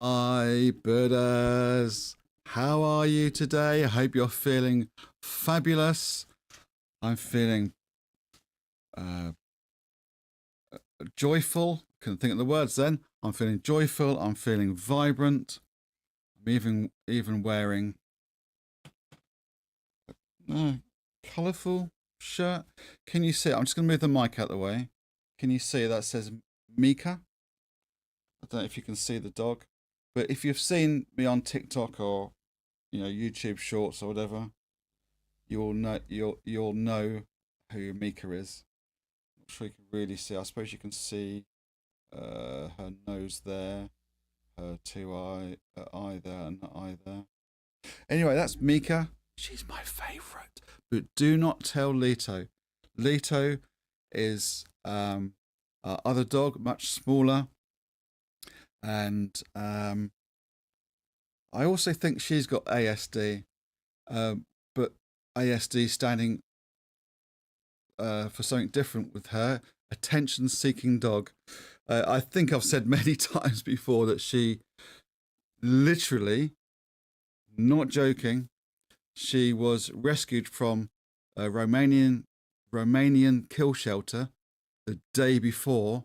Hi, Buddhas. How are you today? I hope you're feeling fabulous. I'm feeling joyful. Couldn't think of the words then. I'm feeling joyful. I'm feeling vibrant. I'm even wearing a colourful shirt. Can you see it? I'm just going to move the mic out of the way. Can you see that says Mika? I don't know if you can see the dog. But if you've seen me on TikTok or YouTube Shorts or whatever, you'll know who Mika is. Not sure you can really see. I suppose you can see her nose there, her eye there, and the eye there. Anyway, that's Mika. She's my favourite. But do not tell Leto. Leto is our other dog, much smaller. And I also think she's got ASD, but ASD standing for something different with her, attention-seeking dog. I think I've said many times before that she literally, not joking, she was rescued from a Romanian kill shelter the day before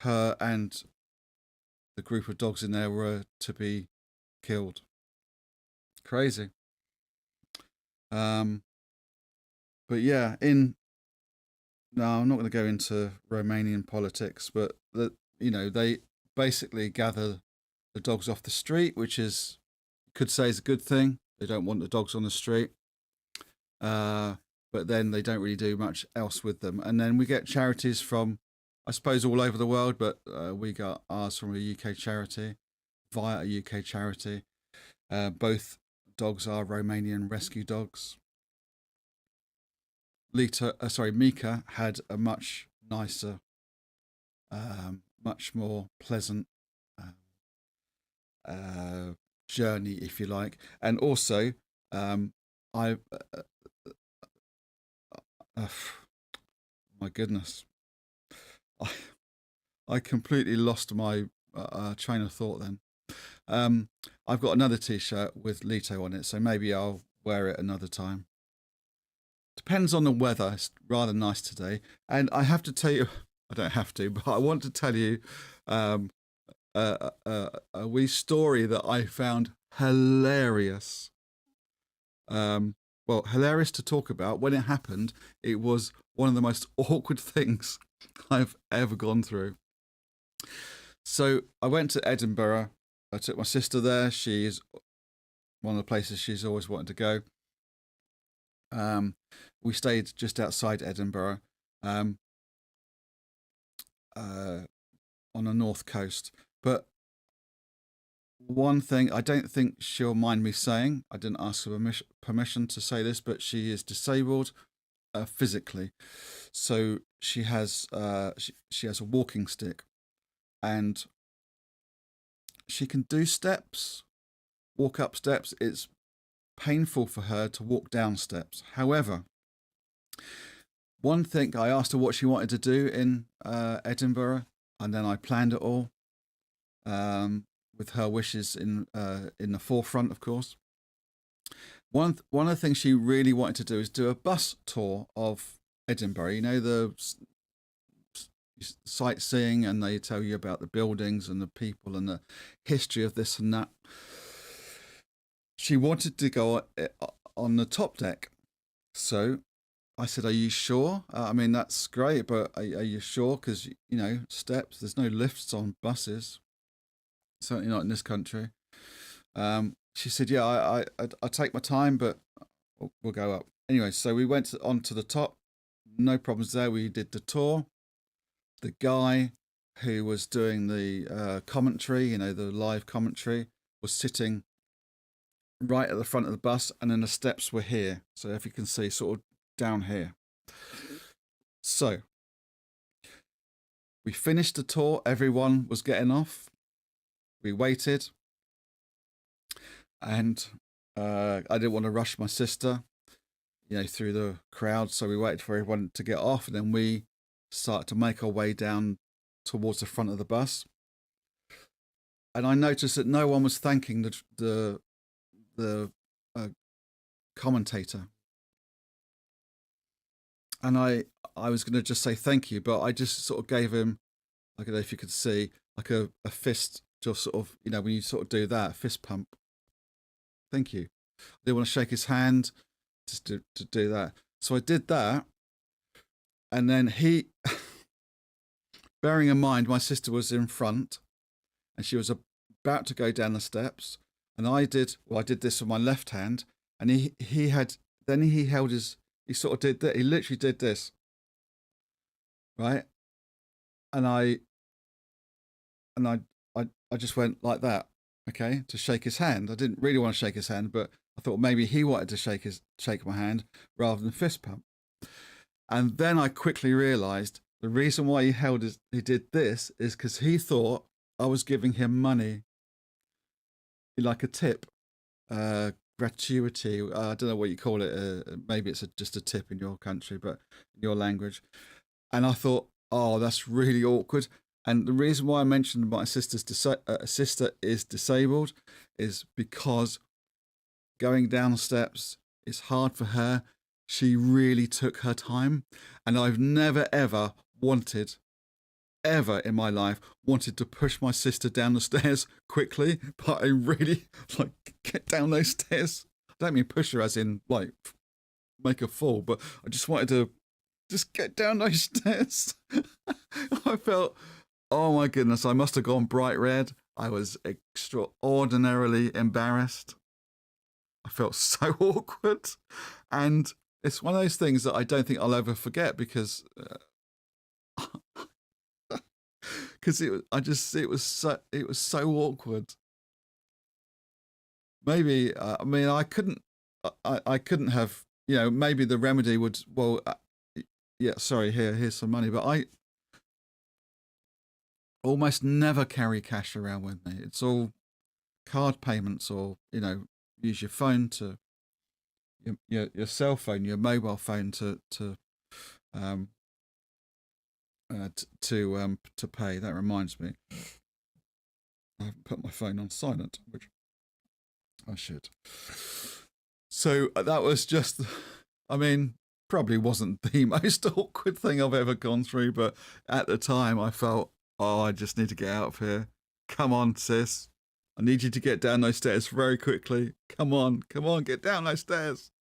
her and the group of dogs in there were to be killed. Crazy. But yeah, no, I'm not going to go into Romanian politics, but they basically gather the dogs off the street, which is, you could say, is a good thing. They don't want the dogs on the street. But then they don't really do much else with them. And then we get charities from, I suppose, all over the world, but we got ours from a UK charity, via a UK charity. Both dogs are Romanian rescue dogs. Mika had a much nicer, much more pleasant journey, if you like. And also, my goodness, I completely lost my train of thought then. I've got another t-shirt with Leto on it, so maybe I'll wear it another time. Depends on the weather. It's rather nice today. And I have to tell you, I don't have to, but I want to tell you a wee story that I found hilarious. Well, hilarious to talk about. When it happened, it was one of the most awkward things I've ever gone through. So I went to Edinburgh. I took my sister there. She's one of the places she's always wanted to go. We stayed just outside Edinburgh, on the north coast. But one thing, I don't think she'll mind me saying, I didn't ask her permission to say this, but she is disabled physically. So she has she has a walking stick, and she can do steps, walk up steps. It's painful for her to walk down steps. However, one thing, I asked her what she wanted to do in Edinburgh, and then I planned it all with her wishes in the forefront, of course. One of the things she really wanted to do is do a bus tour of Edinburgh. You know, the sightseeing, and they tell you about the buildings and the people and the history of this and that. She wanted to go on the top deck. So I said, are you sure? I mean, that's great, but are you sure? Because, steps, there's no lifts on buses. Certainly not in this country. She said, yeah, I take my time, but we'll go up. Anyway, so we went on to the top. No problems there. We did the tour. The guy who was doing the commentary, the live commentary, was sitting right at the front of the bus, and then the steps were here. So if you can see, sort of down here. So we finished the tour. Everyone was getting off. We waited, and I didn't want to rush my sister, through the crowd. So we waited for everyone to get off, and then we started to make our way down towards the front of the bus. and I noticed that no one was thanking the commentator. And I was going to just say thank you, but I just sort of gave him, I don't know if you could see, like a fist, just sort of, you know, when you sort of do that, fist pump. Thank you. I didn't want to shake his hand, just to do that. So I did that. And then he, bearing in mind, my sister was in front and she was about to go down the steps. And I did this with my left hand. And he held his, he sort of did that. He literally did this. Right. And I just went like that. Okay. To shake his hand. I didn't really want to shake his hand, but I thought maybe he wanted to shake my hand rather than fist pump. And then I quickly realized the reason why he did this is because he thought I was giving him money, like a tip, gratuity. I don't know what you call it. Maybe it's just a tip in your country, but in your language. And I thought, oh, that's really awkward. And the reason why I mentioned my sister is disabled is because going down the steps is hard for her. She really took her time. And I've never, ever wanted, ever in my life, wanted to push my sister down the stairs quickly. But I really, like, get down those stairs. I don't mean push her as in, like, make her fall. But I just wanted to just get down those stairs. I felt, oh my goodness, I must have gone bright red. I was extraordinarily embarrassed. I felt so awkward. And it's one of those things that I don't think I'll ever forget because it was so awkward. Maybe I mean I couldn't have, you know, maybe the remedy would, well, yeah, sorry, here's some money, but I almost never carry cash around with me. It's all card payments, or, you know, use your phone to your cell phone, your mobile phone to pay. That reminds me, I haven't put my phone on silent, which I should. So that was just, I mean, probably wasn't the most awkward thing I've ever gone through, but at the time I felt, oh, I just need to get out of here. Come on, sis. I need you to get down those stairs very quickly. Come on, get down those stairs.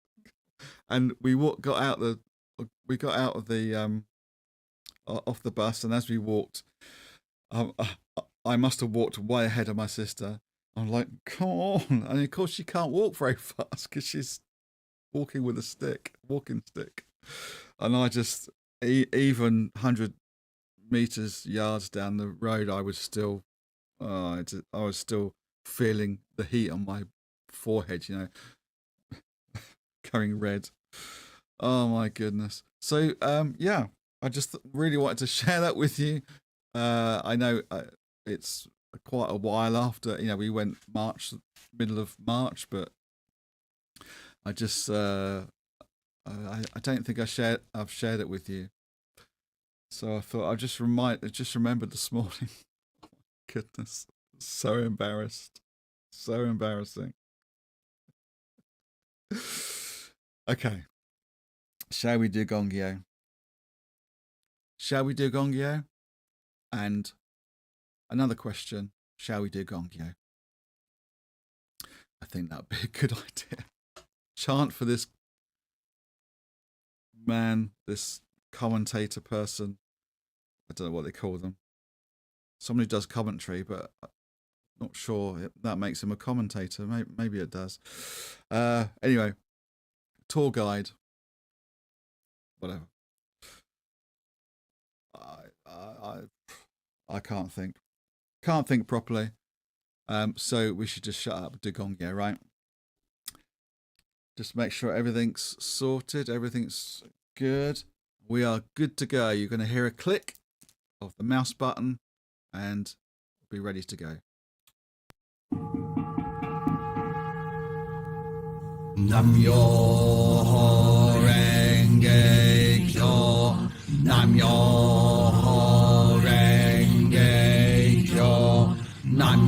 And we got out of the off the bus, and as we walked, I must have walked way ahead of my sister. I'm like, come on. And of course she can't walk very fast because she's walking with a walking stick. And I just, even 100 yards down the road, I was still feeling the heat on my forehead, you know, going red. Oh my goodness. So yeah, I just really wanted to share that with you. I know it's quite a while after, you know, we went middle of March, but I just I don't think I've shared it with you. So I thought I'd just remembered this morning. Oh my goodness. So embarrassed. So embarrassing. Okay. Shall we do Gongyo? Shall we do Gongyo? And another question, shall we do Gongyo? I think that would be a good idea. Chant for this man, this commentator person. I don't know what they call them. Someone who does commentary, but I'm not sure that makes him a commentator. Maybe it does. Anyway, tour guide, whatever. I can't think properly. So we should just shut up and do Gongyo, right? Just make sure everything's sorted, everything's good. We are good to go. You're going to hear a click of the mouse button and be ready to go. Nam Myoho Renge Kyo. Nam Myoho Renge Kyo. Nam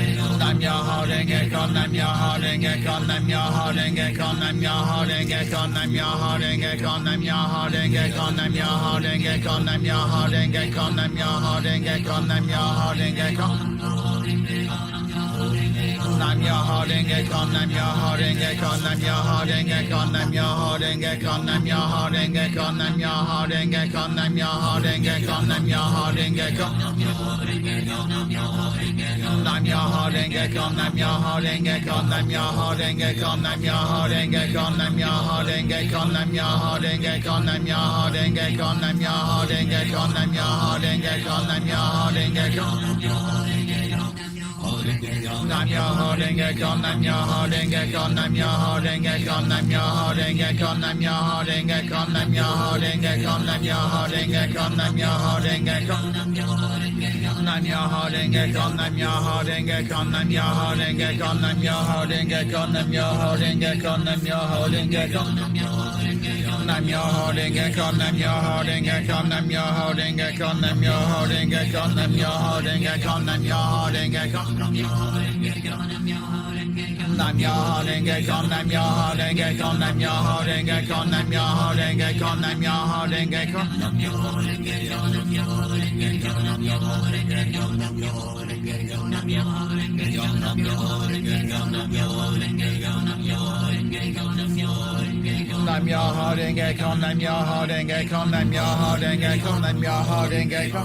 Nam Myoho Renge Kyo, Nam Myoho Renge Kyo, Nam Myoho Renge Kyo, Nam Myoho Renge Kyo, Nam Myoho Renge Kyo, Nam Myoho Renge Kyo, Nam Myoho Renge Kyo, Nam Myoho Renge Kyo, Nam Myoho Renge Kyo, Nam Myoho Renge Kyo. Nam Myoho Renge Kyo, Nam Myoho Renge Kyo, Nam Myoho Renge Kyo, Nam Myoho Renge Kyo, Nam Myoho Renge Kyo, Nam Myoho Renge Kyo, Nam Myoho Renge Kyo, Nam Myoho Renge Kyo. Nam Myoho Renge Kyo, Nam Myoho Renge Kyo, Nam Myoho Renge Kyo, Nam Myoho Renge Kyo, Nam Myoho Renge Kyo, Nam Myoho Renge Kyo, Nam Myoho Renge Kyo, Nam Myoho Renge Kyo, Nam Myoho Renge Kyo, Nam Myoho Renge Kyo. Nam Myoho Renge Kyo, Nam Myoho Renge Kyo, Nam Myoho Renge Kyo, Nam Myoho Renge Kyo, Nam Myoho Renge Kyo, Nam Myoho Renge Kyo, Nam Myoho Renge Kyo, Nam Myoho Renge Kyo. Nam Myoho Renge Kyo, Nam Myoho Renge Kyo, Nam Myoho Renge Kyo, Nam Myoho Renge Kyo, Nam Myoho Renge Kyo, Nam Myoho Renge Kyo. Nam Myoho Renge Kyo, Nam Myoho Renge Kyo, Nam Myoho Renge Kyo, Nam Myoho Renge Kyo, Nam Myoho Renge Kyo, Nam Myoho Renge Kyo. Nam Myoho Renge Kyo, Nam Myoho Renge Kyo, Nam Myoho Renge Kyo, Nam Myoho Renge Kyo, Nam Myoho Renge Kyo, Nam Myoho Renge Kyo, Nam Myoho Renge Kyo. Nam Myoho Renge Kyo, Nam Myoho Renge Kyo, Nam Myoho Renge Kyo, Nam Myoho Renge Kyo, Nam Myoho Renge Kyo, Nam Myoho Renge Kyo, Nam Myoho Renge Kyo, Nam Myoho Renge Kyo, Nam Myoho Renge Kyo. Nam Myoho Renge Kyo, Nam Myoho Renge Kyo, Nam Myoho Renge Kyo, Nam Myoho Renge Kyo.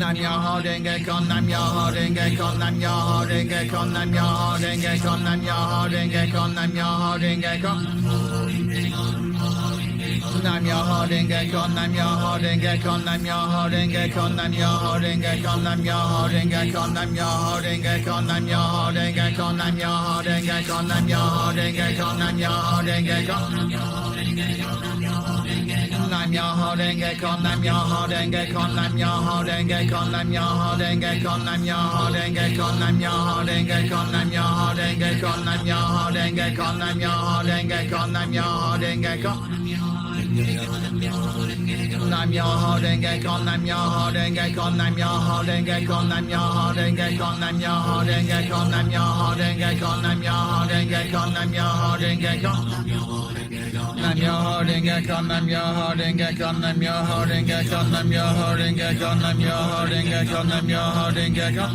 Nam Myoho Renge Kyo, Nam Myoho Renge Kyo, Nam Myoho Renge Kyo, Nam Myoho Renge Kyo, Nam Myoho Renge Kyo, Nam Myoho Renge Kyo. Nam Myoho Renge Kyo, Nam Myoho Renge Kyo, Nam Myoho Renge Kyo, Nam Myoho Renge Kyo, Nam Myoho Renge Kyo, Nam Myoho Renge Kyo, Nam Myoho Renge Kyo, Nam Myoho Renge Kyo, Nam Myoho Renge Kyo, Nam Myoho Renge Kyo. Nam Myoho Renge Kyo, Nam Myoho Renge Kyo, Nam Myoho Renge Kyo, Nam Myoho Renge Kyo, Nam Myoho Renge Kyo, Nam Myoho Renge Kyo, Nam Myoho Renge Kyo, Nam Myoho Renge Kyo, Nam Myoho Renge Kyo, Nam Myoho Renge Kyo. Nam Myoho Renge Kyo, Nam Myoho Renge Kyo, Nam Myoho Renge Kyo, Nam Myoho Renge Kyo, Nam Myoho Renge Kyo, Nam Myoho Renge Kyo, Nam Myoho Renge Kyo, Nam Myoho Renge Kyo. Nam Myoho Renge Kyo, Nam Myoho Renge Kyo, Nam Myoho Renge Kyo, Nam Myoho Renge Kyo, Nam Myoho Renge Kyo, Nam Myoho Renge Kyo.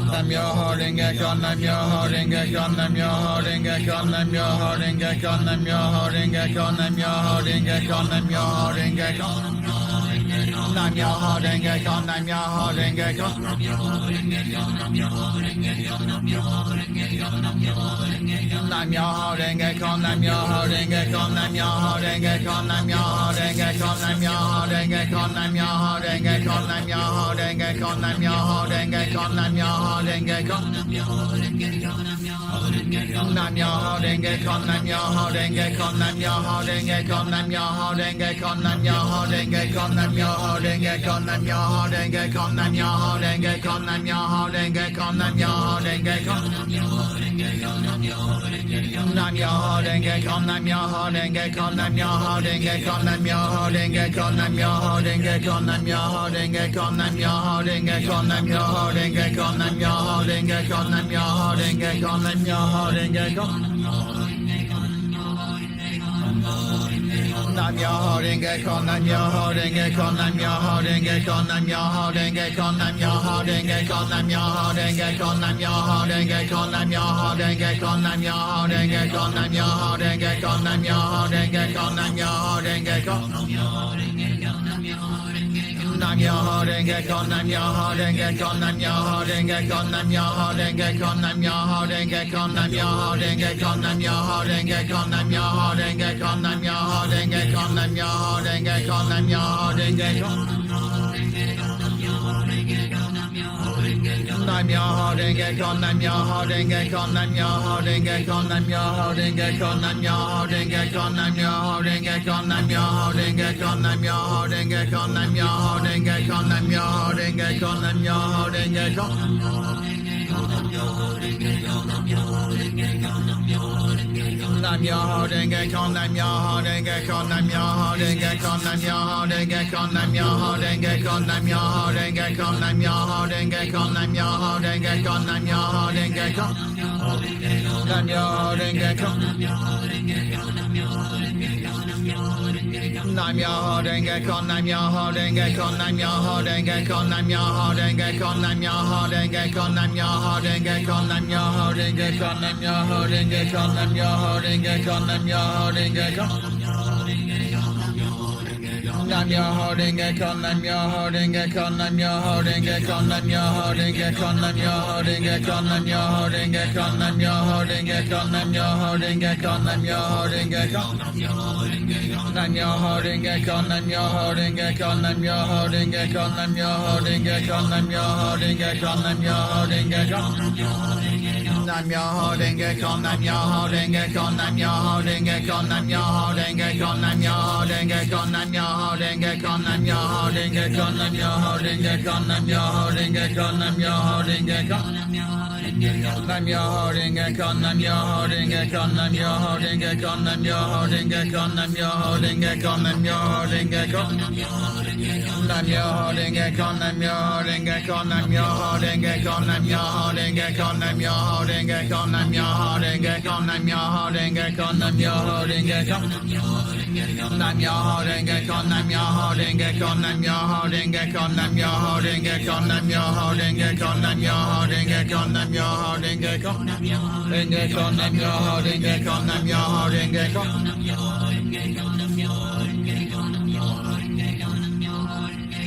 Nam Myoho Renge Kyo, Nam Myoho Renge Kyo, Nam Myoho Renge Kyo, Nam Myoho Renge Kyo, Nam Myoho Renge Kyo, Nam Myoho Renge Kyo, Nam Myoho Renge Kyo. Nam Myoho Renge Kyo, Nam Myoho Renge Kyo. Nam Myoho Renge Kyo, Nam Myoho Renge Kyo, Nam Myoho Renge Kyo, Nam Myoho Renge Kyo. Nam Myoho Renge Kyo, Nam Myoho Renge Kyo, Nam Myoho Renge Kyo, Nam Myoho Renge Kyo, Nam Myoho Renge Kyo, Nam Myoho Renge Kyo, Nam Myoho Renge Kyo, Nam Myoho Renge Kyo, Nam Myoho Renge Kyo. Nam Myoho Renge Kyo, Nam Myoho Renge Kyo, Nam Myoho Renge Kyo, Nam Myoho Renge Kyo, Nam Myoho Renge Kyo, Nam Myoho Renge Kyo, Nam Myoho Renge Kyo, Nam Myoho Renge Kyo, Nam Myoho Renge Kyo, Nam Myoho Renge Kyo, Nam Myoho Renge Kyo, Nam Myoho Renge Kyo. Nam Myoho Renge Kyo, Nam Myoho Renge Kyo, Nam Myoho Renge Kyo, Nam Myoho Renge Kyo, Nam Myoho Renge Kyo, Nam Myoho Renge Kyo, Nam Myoho Renge Kyo, Nam Myoho Renge Kyo, Nam Myoho Renge Kyo, Nam Myoho Renge Kyo, Nam Myoho Renge Kyo, Nam Myoho Renge Kyo, Nam Myoho Renge Kyo. Nam Myoho Renge Kyo, Nam Myoho Renge Kyo, Nam Myoho Renge Kyo, Nam Myoho Renge Kyo, Nam Myoho Renge Kyo, Nam Myoho Renge Kyo, Nam Myoho Renge Kyo, Nam Myoho Renge Kyo, Nam Myoho Renge Kyo, Nam Myoho Renge Kyo, Nam Myoho Renge Kyo, Nam Myoho Renge Kyo. Nam Myoho Renge Kyo, Nam Myoho Renge Kyo, Nam Myoho Renge Kyo, Nam Myoho Renge Kyo, Nam Myoho Renge Kyo, Nam Myoho Renge Kyo, Nam Myoho Renge Kyo, Nam Myoho Renge Kyo, Nam Myoho Renge Kyo, Nam Myoho Renge Kyo, Nam Myoho Renge Kyo. Nam Myoho Renge Kyo, Nam Myoho Renge Kyo, Nam Myoho Renge Kyo, Nam Myoho Renge Kyo, Nam Myoho Renge Kyo, Nam Myoho Renge Kyo, Nam Myoho Renge Kyo, Nam Myoho Renge Kyo, Nam Myoho Renge Kyo, Nam Myoho Renge Kyo, Nam Myoho Renge Kyo. Nam Myoho Renge Kyo, Nam Myoho Renge Kyo, Nam Myoho Renge Kyo, Nam Myoho Renge Kyo, Nam Myoho Renge Kyo, Nam Myoho Renge Kyo, Nam Myoho Renge Kyo, Nam Myoho Renge Kyo, Nam Myoho Renge Kyo. Nam Myoho Renge Kyo, Nam Myoho Renge Kyo, Nam Myoho Renge Kyo, Nam Myoho Renge Kyo. Nam Myoho Renge Kyo, Nam Myoho Renge Kyo, Nam Myoho Renge Kyo, Nam Myoho Renge Kyo, Nam Myoho Renge Kyo, Nam Myoho Renge Kyo, Nam Myoho Renge Kyo, Nam Myoho Renge Kyo, Nam Myoho Renge Kyo, Nam Myoho Renge Kyo. Nam Myoho Renge Kyo, Nam Myoho Renge Kyo, Nam Myoho Renge Kyo, Nam Myoho Renge Kyo, Nam Myoho Renge Kyo, Nam Myoho Renge Kyo, Nam Myoho Renge Kyo, Nam Myoho Renge Kyo, Nam Myoho Renge Kyo. Nam Myoho Renge Kyo, Nam Myoho Renge Kyo, Nam Myoho Renge Kyo, Nam Myoho Renge Kyo, Nam Myoho Renge Kyo, Nam Myoho Renge Kyo. Nam Myoho Renge Kyo, Nam Myoho Renge Kyo, Nam Myoho Renge Kyo, Nam Myoho Renge Kyo, Nam Myoho Renge Kyo, Nam Myoho Renge Kyo, Nam Myoho Renge Kyo, Nam Myoho Renge Kyo, Nam Myoho Renge Kyo, Nam Myoho Renge Kyo. Nam Myoho Renge Kyo, Nam Myoho Renge Kyo, Nam Myoho Renge Kyo, Nam Myoho Renge Kyo, Nam Myoho Renge Kyo, Nam Myoho Renge Kyo. Nam Myoho Renge Kyo, Nam Myoho Renge Kyo, Nam Myoho Renge Kyo, Nam Myoho Renge Kyo, Nam Myoho Renge Kyo, Nam Myoho Renge Kyo, Nam Myoho Renge Kyo, Nam Myoho Renge Kyo. Nam Myoho Renge Kyo, Nam Myoho Renge Kyo, Nam Myoho Renge Kyo, Nam Myoho Renge Kyo, Nam Myoho Renge Kyo, Nam Myoho Renge Kyo, Nam Myoho Renge Kyo. Renge Kyo, Nam Myoho Renge Kyo, Nam Myoho Renge Kyo. Nam Myoho Renge Kyo, Nam Myoho Renge Kyo, Nam Myoho Renge Kyo, Nam Myoho Renge Kyo.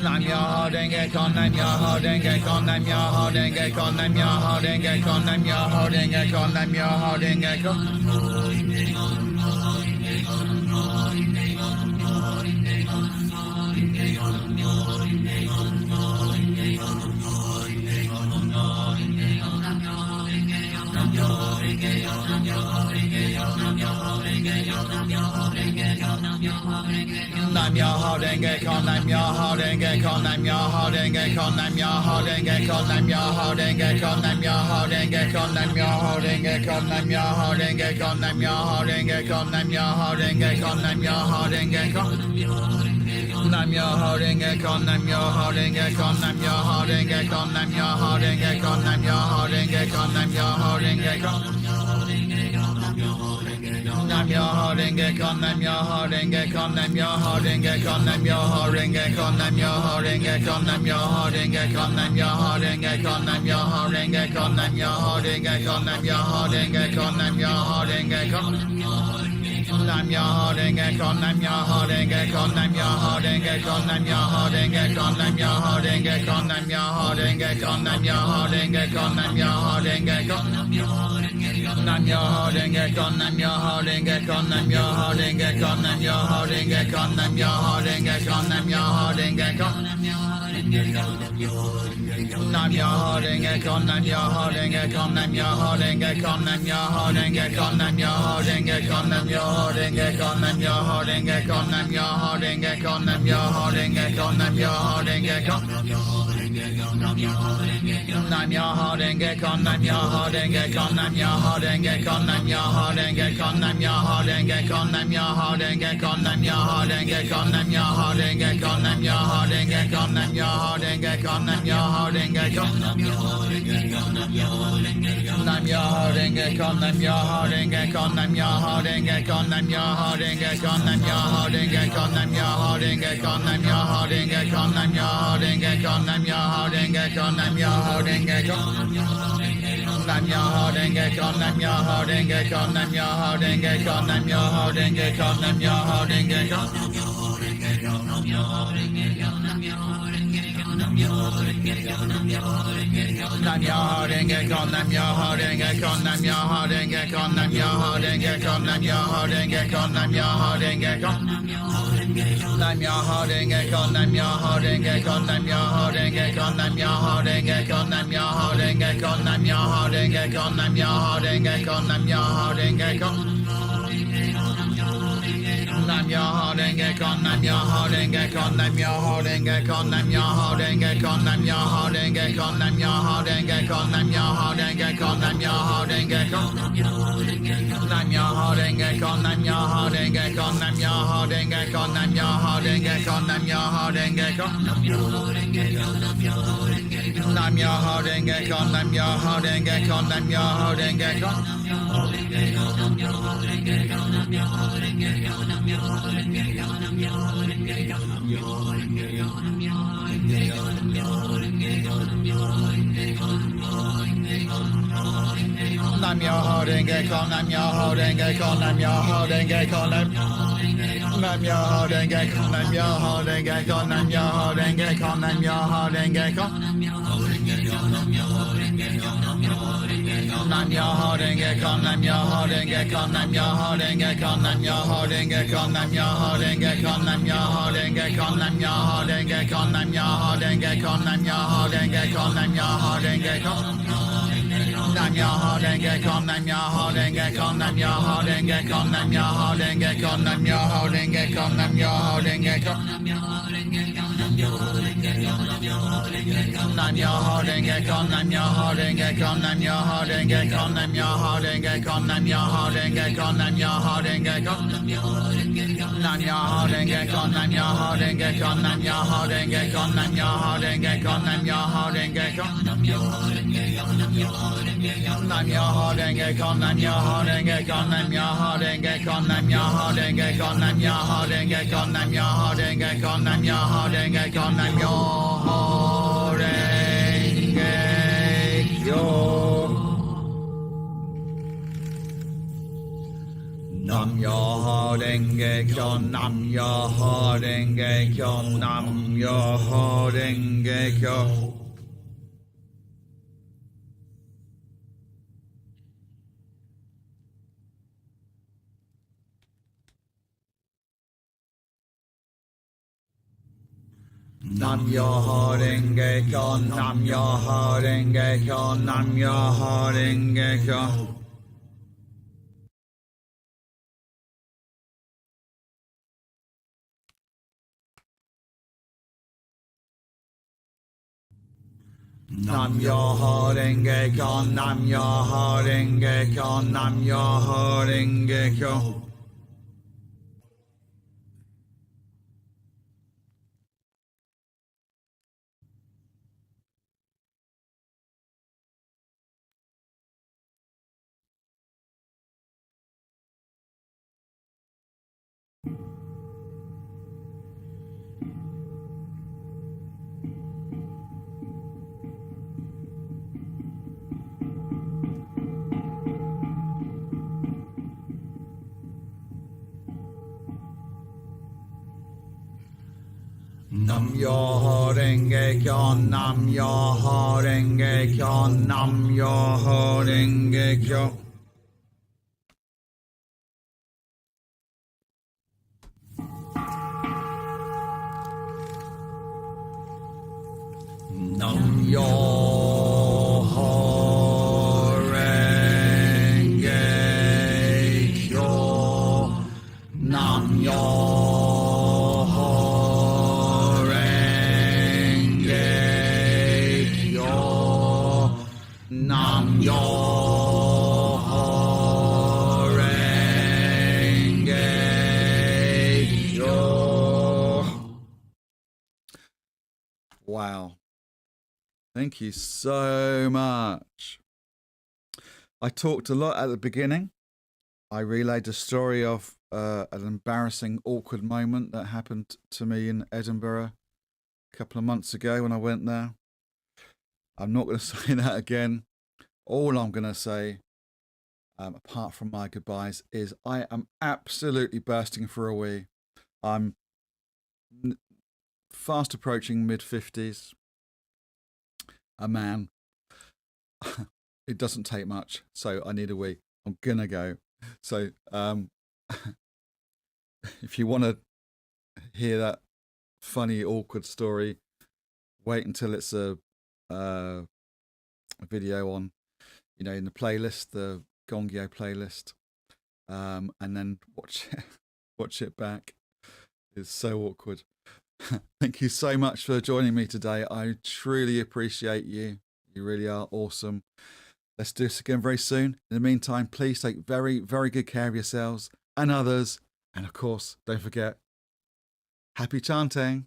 Nam Myoho Renge Kyo, Nam Myoho Renge Kyo, Nam Myoho Renge Kyo, Nam Myoho Renge Kyo, Nam Myoho Renge Kyo, Nam Myoho Renge Kyo. Nam Myoho Renge Kyo, Nam Myoho Renge Kyo, Nam Myoho Renge Kyo, Nam Myoho Renge Kyo, Nam Myoho Renge Kyo, Nam Myoho Renge Kyo, Nam Myoho Renge Kyo, Nam Myoho Renge Kyo, Nam Myoho Renge Kyo, Nam Myoho Renge Kyo, Nam Myoho Renge Kyo. Nam Myoho Renge Kyo, Nam Myoho Renge Kyo, Nam Myoho Renge Kyo, Nam Myoho Renge Kyo, Nam Myoho Renge Kyo, Nam Myoho Renge Kyo. Nam Myoho Renge Kyo, Nam Myoho Renge Kyo, Nam Myoho Renge Kyo, Nam Myoho Renge Kyo, Nam Myoho Renge Kyo, Nam Myoho Renge Kyo, Nam Myoho Renge Kyo, Nam Myoho Renge Kyo, Nam Myoho Renge Kyo, Nam Myoho Renge Kyo, Nam Myoho Renge Kyo. Nam Myoho Renge Kyo, Nam Myoho Renge Kyo, Nam Myoho Renge Kyo, Nam Myoho Renge Kyo, Nam Myoho Renge Kyo, Nam Myoho Renge Kyo, Nam Myoho Renge Kyo, Nam Myoho Renge Kyo. Nam Myoho Renge Kyo, Nam Myoho Renge Kyo, Nam Myoho Renge Kyo, Nam Myoho Renge Kyo, Nam Myoho Renge Kyo, Nam Myoho Renge Kyo. Nam Myoho Renge Kyo, Nam Myoho Renge Kyo, Nam Myoho Renge Kyo, Nam Myoho Renge Kyo, Nam Myoho Renge Kyo, Nam Myoho Renge Kyo, Nam Myoho Renge Kyo, Nam Myoho Renge Kyo, Nam Myoho Renge Kyo, Nam Myoho Renge Kyo. Nam Myoho Renge Kyo, Nam Myoho Renge Kyo, Nam Myoho Renge Kyo, Nam Myoho Renge Kyo, Nam Myoho Renge Kyo, Nam Myoho Renge Kyo, Nam Myoho Renge Kyo, Nam Myoho Renge Kyo, Nam Myoho Renge Kyo, Nam Myoho Renge Kyo, Nam Myoho Renge Kyo, Nam Myoho Renge Kyo. Nam Myoho Renge Kyo, Nam Myoho Renge Kyo, Nam Myoho Renge Kyo, Nam Myoho Renge Kyo, Nam Myoho Renge Kyo, Nam Myoho Renge Kyo, Nam Myoho Renge Kyo, Nam Myoho Renge Kyo, Nam Myoho Renge Kyo, Nam Myoho Renge Kyo, Nam Myoho Renge Kyo, Nam Myoho Renge Kyo. Nam Myoho Renge Kyo, Nam Myoho Renge Kyo, Nam Myoho Renge Kyo, Nam Myoho Renge Kyo, Nam Myoho Renge Kyo. Nam Myoho Renge Kyo, Nam Myoho Renge Kyo, Nam Myoho Renge Kyo, Nam Myoho Renge Kyo. Nam Myoho Renge Kyo, Nam Myoho Renge Kyo, Nam Myoho Renge Kyo, Nam Myoho Renge Kyo, Nam Myoho Renge Kyo, Nam Myoho Renge Kyo. Nam Myoho Renge Kyo, Nam Myoho Renge Kyo, Nam Myoho Renge Kyo, Nam Myoho Renge Kyo, Nam Myoho Renge Kyo, Nam Myoho Renge Kyo, Nam Myoho Renge Kyo, Nam Myoho Renge Kyo. Nam Myoho Renge Kyo, Nam Myoho Renge Kyo, Nam Myoho Renge Kyo, Nam Myoho Renge Kyo, Nam Myoho Renge Kyo, Nam Myoho Renge Kyo, Nam Myoho Renge Kyo, Nam Myoho Renge Kyo. Nam Myoho Renge Kyo, Nam Myoho Renge Kyo, Nam Myoho Renge Kyo, Nam Myoho Renge Kyo, Nam Myoho Renge Kyo. Nam Myoho Renge Kyo, Nam Myoho Renge Kyo, Nam Myoho Renge Kyo, Nam Myoho Renge Kyo, Nam Myoho Renge Kyo. Nam Myoho Renge Kyo, Nam Myoho Renge Kyo, Nam Myoho Renge Kyo, Nam Myoho Renge Kyo, Nam Myoho Renge Kyo, Nam Myoho Renge Kyo, Nam Myoho Renge Kyo, Nam Myoho Renge Kyo, Nam Myoho Renge Kyo, Nam Myoho Renge Kyo, Nam Myoho Renge Kyo, Nam Myoho Renge Kyo, Nam Myoho Renge Kyo, Nam Myoho Renge Kyo, Nam Myoho Renge Kyo, Nam Myoho Renge Kyo, Nam Myoho Renge Kyo. Nam Myoho Renge Kyo, Nam Myoho Renge Kyo, Nam Myoho Renge Kyo. Nam Myoho Renge Kyo, Nam Myoho Renge Kyo, Nam Myoho Renge Kyo, Nam Myoho Renge Kyo, Nam Myoho Renge Kyo, Nam Myoho Renge Kyo, Nam Myoho Renge Kyo, Nam Myoho Renge Kyo, Nam Myoho Renge Kyo, Nam Myoho Renge Kyo. Nam Myoho Renge Kyo, Nam Myoho Renge Kyo, Nam Myoho Renge Kyo, Nam Myoho Renge Kyo, Nam Myoho Renge Kyo, Nam Myoho Renge Kyo. Nam Myoho Renge Kyo, Nam Myoho Renge Kyo, Nam Myoho Renge Kyo. Nam Myoho Renge Kyo, Nam Myoho Renge Kyo, Nam Myoho Renge Kyo, Nam Myoho Renge Kyo, Nam Myoho Renge Kyo, Nam Myoho Renge Kyo. Nam Myoho Renge Kyo, Nam Myoho Renge Kyo, Nam Myoho Renge Kyo, Nam Myoho Renge Kyo, Nam Myoho Renge Kyo, Nam Myoho Renge Kyo. Nam Myoho Renge Kyo, Nam Myoho Renge Kyo. Nam Myoho Renge Kyo, Nam Myoho Renge Kyo, Nam Myoho Renge Kyo, Nam Myoho Renge Kyo, Nam Myoho Renge Kyo, Nam Myoho Renge Kyo, Nam Myoho Renge Kyo, Nam Myoho Renge Kyo. Nam Myoho Myoho Renge Kyo, Nam Myoho Renge Kyo, Nam Myoho Renge Kyo. Nam Myoho Renge Kyo, Nam Myoho Renge Kyo, Nam Myoho Renge Kyo. Nam Myoho Renge Kyo, Nam Myoho Renge Kyo, Nam Myoho Renge Kyo. Nam Myoho Renge Kyo, Nam Myoho Renge Kyo, Nam Myoho Renge Kyo. Nam Myoho Renge Kyo, Nam Myoho Renge Kyo, Nam Myoho Renge Kyo. Wow. Thank you so much. I talked a lot at the beginning. I relayed a story of an embarrassing, awkward moment that happened to me in Edinburgh a couple of months ago when I went there. I'm not going to say that again. All I'm going to say, apart from my goodbyes, is I am absolutely bursting for a wee. I'm fast approaching mid-50s. A man. It doesn't take much, so I need a wee. I'm gonna go. So if you want to hear that funny, awkward story, wait until it's a video on, in the playlist, the Gongyo playlist, and then watch it back. It's so awkward. Thank you so much for joining me today. I truly appreciate you. You really are awesome. Let's do this again very soon. In the meantime, please take very, very good care of yourselves and others. And of course, don't forget, happy chanting.